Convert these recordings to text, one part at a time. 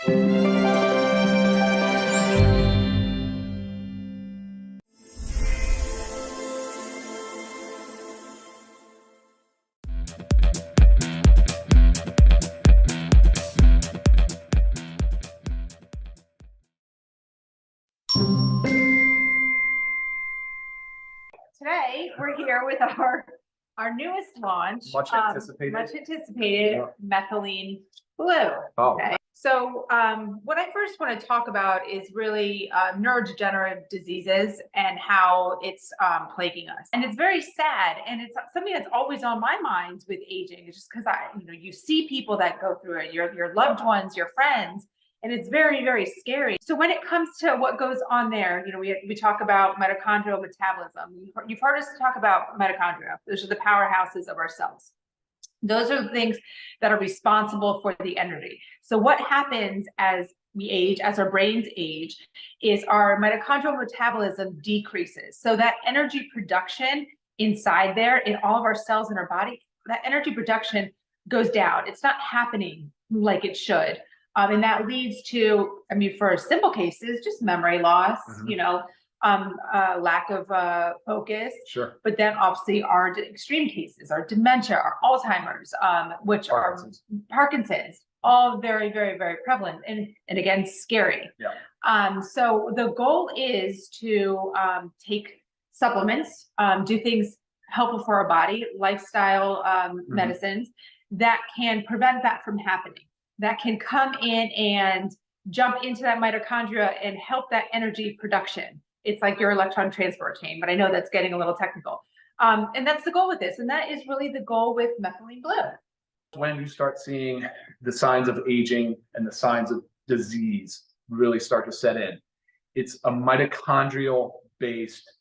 Today we're here with our newest launch, much anticipated, yeah. Methylene Blue. Oh. Okay. So what I first want to talk about is really neurodegenerative diseases and how it's plaguing us. And it's very sad, and it's something that's always on my mind with aging. It's just because you see people that go through it, your loved ones, your friends. And it's very, very scary. So when it comes to what goes on there, we talk about mitochondrial metabolism. You've heard us talk about mitochondria. Those are the powerhouses of our cells. Those are the things that are responsible for the energy. So what happens as we age, as our brains age, is our mitochondrial metabolism decreases. So that energy production inside there, in all of our cells in our body, that energy production goes down. It's not happening like it should. And that leads to, for simple cases, just memory loss, lack of focus. Sure. But then obviously our extreme cases, our dementia, our Alzheimer's, which Parkinson's. Are Parkinson's, all very, very, very prevalent and again, scary. Yeah. So the goal is to take supplements, do things helpful for our body, lifestyle medicines that can prevent that from happening. That can come in and jump into that mitochondria and help that energy production. It's like your electron transport chain, but I know that's getting a little technical. And that's the goal with this. And that is really the goal with Methylene Blue. When you start seeing the signs of aging and the signs of disease really start to set in, it's a mitochondrial-based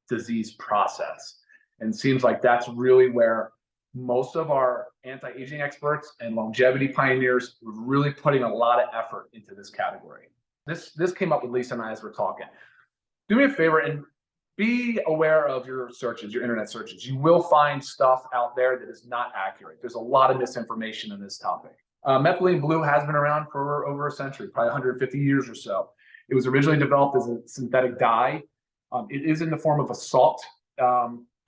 disease process. And it seems like that's really where most of our anti-aging experts and longevity pioneers were really putting a lot of effort into this category. This came up with Lisa and I as we're talking. Do me a favor and be aware of your searches, your internet searches. You will find stuff out there that is not accurate. There's a lot of misinformation in this topic. Methylene Blue has been around for over a century, probably 150 years or so. It was originally developed as a synthetic dye. It is in the form of a salt.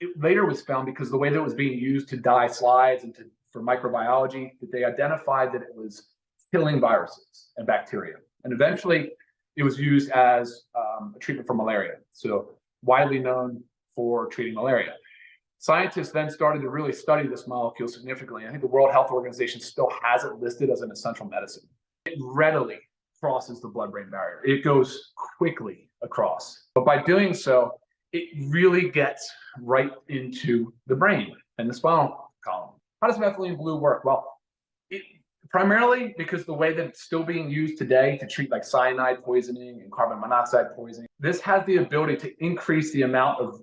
It later was found, because the way that it was being used to dye slides and for microbiology, that they identified that it was killing viruses and bacteria. And eventually it was used as a treatment for malaria. So widely known for treating malaria. Scientists then started to really study this molecule significantly. I think the World Health Organization still has it listed as an essential medicine. It readily crosses the blood-brain barrier. It goes quickly across. But by doing so, it really gets right into the brain and the spinal column. How does Methylene Blue work? Well, primarily because the way that it's still being used today to treat like cyanide poisoning and carbon monoxide poisoning, this has the ability to increase the amount of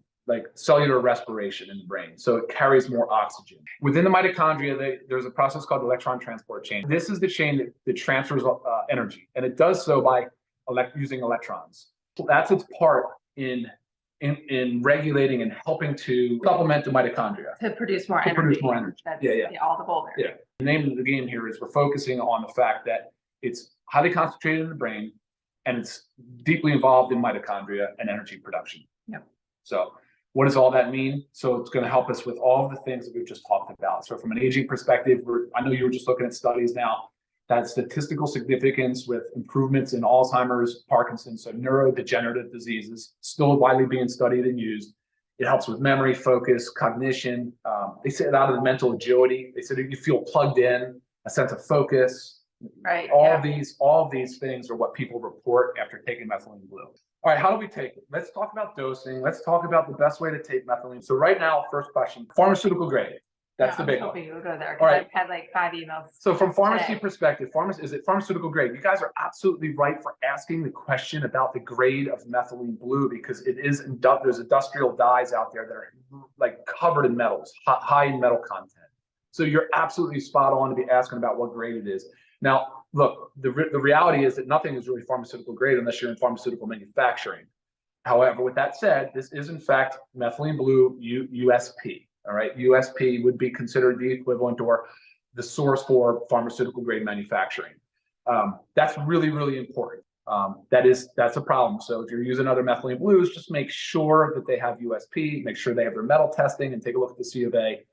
cellular respiration in the brain. So it carries more oxygen. Within the mitochondria, there's a process called the electron transport chain. This is the chain that transfers energy, and it does so by using electrons. So that's its part in regulating and helping to supplement the mitochondria. To produce more energy. That's all the goal there. Yeah. The name of the game here is we're focusing on the fact that it's highly concentrated in the brain and it's deeply involved in mitochondria and energy production. Yep. So what does all that mean? So it's going to help us with all of the things that we've just talked about. So from an aging perspective, I know you were just looking at studies now that statistical significance with improvements in Alzheimer's, Parkinson's, so neurodegenerative diseases, still widely being studied and used. It helps with memory, focus, cognition. They say it out of the mental agility. They said you feel plugged in, a sense of focus. Right. All of these things are what people report after taking Methylene Blue. All right, how do we take it? Let's talk about dosing. Let's talk about the best way to take methylene. So right now, first question, pharmaceutical grade. That's the big one. You'll go there, All right. I've had like 5 emails. So from pharmacy today. perspective, is it pharmaceutical grade? You guys are absolutely right for asking the question about the grade of Methylene Blue, because it is there's industrial dyes out there that are like covered in metals, high in metal content. So you're absolutely spot on to be asking about what grade it is. Now, look, the reality is that nothing is really pharmaceutical grade unless you're in pharmaceutical manufacturing. However, with that said, this is in fact Methylene Blue USP. All right, USP would be considered the equivalent or the source for pharmaceutical grade manufacturing. That's really, really important. That's a problem. So if you're using other methylene blues, just make sure that they have USP, make sure they have their metal testing, and take a look at the C of A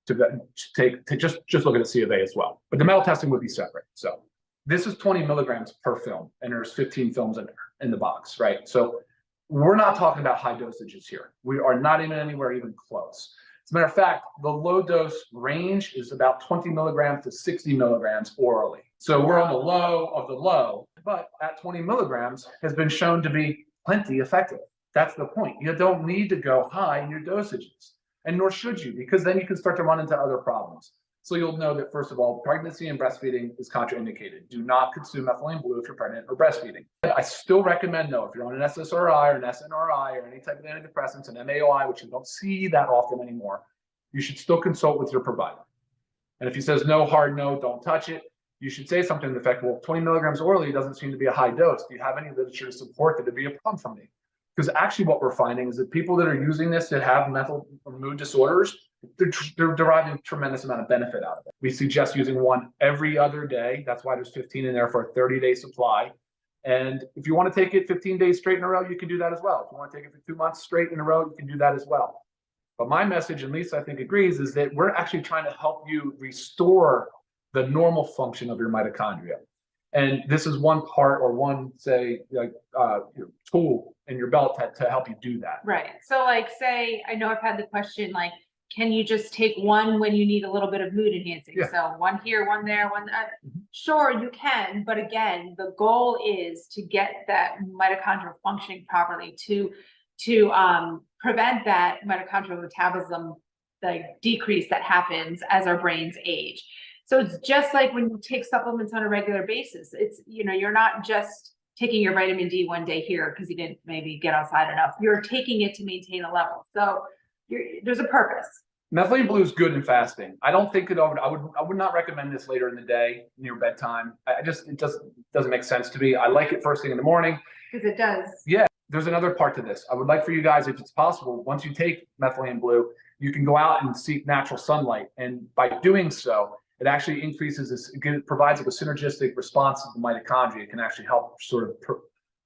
just look at the C of A as well. But the metal testing would be separate. So this is 20 milligrams per film, and there's 15 films in the box, right? So we're not talking about high dosages here. We are not even anywhere even close. As a matter of fact, the low dose range is about 20 milligrams to 60 milligrams orally. So we're on the low of the low, but at 20 milligrams has been shown to be plenty effective. That's the point. You don't need to go high in your dosages, and nor should you, because then you can start to run into other problems. So you'll know that, first of all, pregnancy and breastfeeding is contraindicated. Do not consume methylene blue if you're pregnant or breastfeeding. I still recommend, though, if you're on an SSRI or an SNRI or any type of antidepressants, an MAOI, which you don't see that often anymore, you should still consult with your provider. And if he says no, hard no, don't touch it, you should say something to the effect, well, 20 milligrams orally doesn't seem to be a high dose. Do you have any literature to support that it'd be a problem for me? Because actually what we're finding is that people that are using this that have mental or mood disorders, they're deriving a tremendous amount of benefit out of it. We suggest using one every other day. That's why there's 15 in there for a 30-day supply. And if you want to take it 15 days straight in a row, you can do that as well. If you want to take it for 2 months straight in a row, you can do that as well. But my message, and Lisa, I think, agrees, is that we're actually trying to help you restore the normal function of your mitochondria. And this is one part or one, say, tool in your belt to help you do that. Right. So like, say, I know I've had the question, like, can you just take one when you need a little bit of mood enhancing? Yeah. So one here, one there, one there. Sure, you can. But again, the goal is to get that mitochondrial functioning properly, to prevent that mitochondrial metabolism, the decrease that happens as our brains age. So it's just like when you take supplements on a regular basis. It's, you're not just taking your vitamin D one day here because you didn't maybe get outside enough. You're taking it to maintain a level. So there's a purpose. Methylene blue is good in fasting. I don't think I would not recommend this later in the day near bedtime. It doesn't make sense to me. I like it first thing in the morning. Because it does. Yeah. There's another part to this. I would like for you guys, if it's possible, once you take methylene blue, you can go out and seek natural sunlight. And by doing so, it actually increases this, it provides like a synergistic response to the mitochondria. It can actually help sort of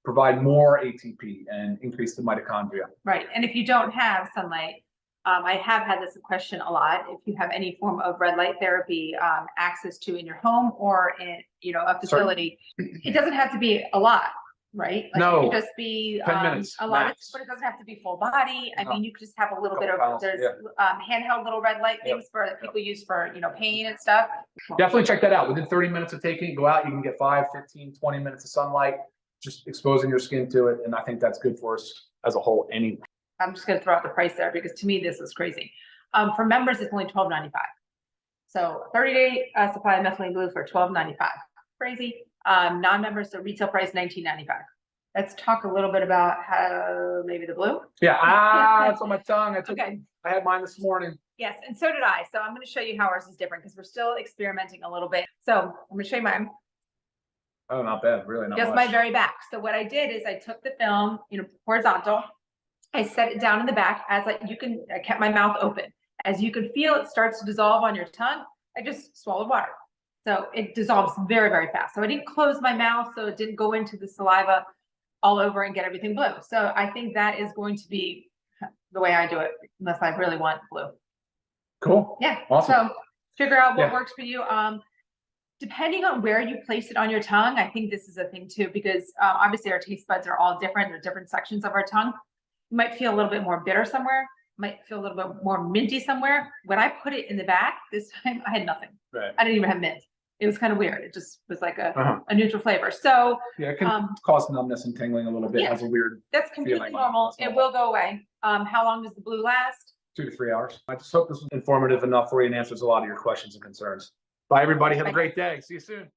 provide more ATP and increase the mitochondria. Right. And if you don't have sunlight, I have had this question a lot. If you have any form of red light therapy access to in your home or in a facility, it doesn't have to be a lot, right? Like No, it could just be 10 minutes a lot, max. but it doesn't have to be full body. I mean, you could just have a little bit of pounds, there's handheld little red light things that people use for pain and stuff. Definitely check that out. Within 30 minutes of taking it, go out, you can get 5, 15, 20 minutes of sunlight, just exposing your skin to it. And I think that's good for us as a whole anyway. I'm just going to throw out the price there because to me, this is crazy. For members, it's only $12.95. So 30-day supply of methylene blue for $12.95. Crazy. Non-members, the retail price, $19.95. Let's talk a little bit about how maybe the blue. Yeah, it's on my tongue. Okay. I had mine this morning. Yes, and so did I. So I'm going to show you how ours is different because we're still experimenting a little bit. So I'm going to show you mine. Oh, not bad. Really not Just much. my very back. So what I did is I took the film, horizontal. I set it down in the back I kept my mouth open. As you can feel, it starts to dissolve on your tongue. I just swallowed water. So it dissolves very, very fast. So I didn't close my mouth so it didn't go into the saliva all over and get everything blue. So I think that is going to be the way I do it, unless I really want blue. Cool. Yeah. Awesome. So figure out what works for you. Depending on where you place it on your tongue, I think this is a thing too, because obviously our taste buds are all different. They're different sections of our tongue. You might feel a little bit more bitter somewhere, might feel a little bit more minty somewhere. When I put it in the back this time, I had nothing. Right. I didn't even have mint. It was kind of weird. It just was like a neutral flavor. So yeah, it can cause numbness and tingling a little bit. It has a weird. That's completely normal. It will go away. How long does the blue last? 2 to 3 hours. I just hope this was informative enough for you and answers a lot of your questions and concerns. Bye, everybody. Have a great day. See you soon.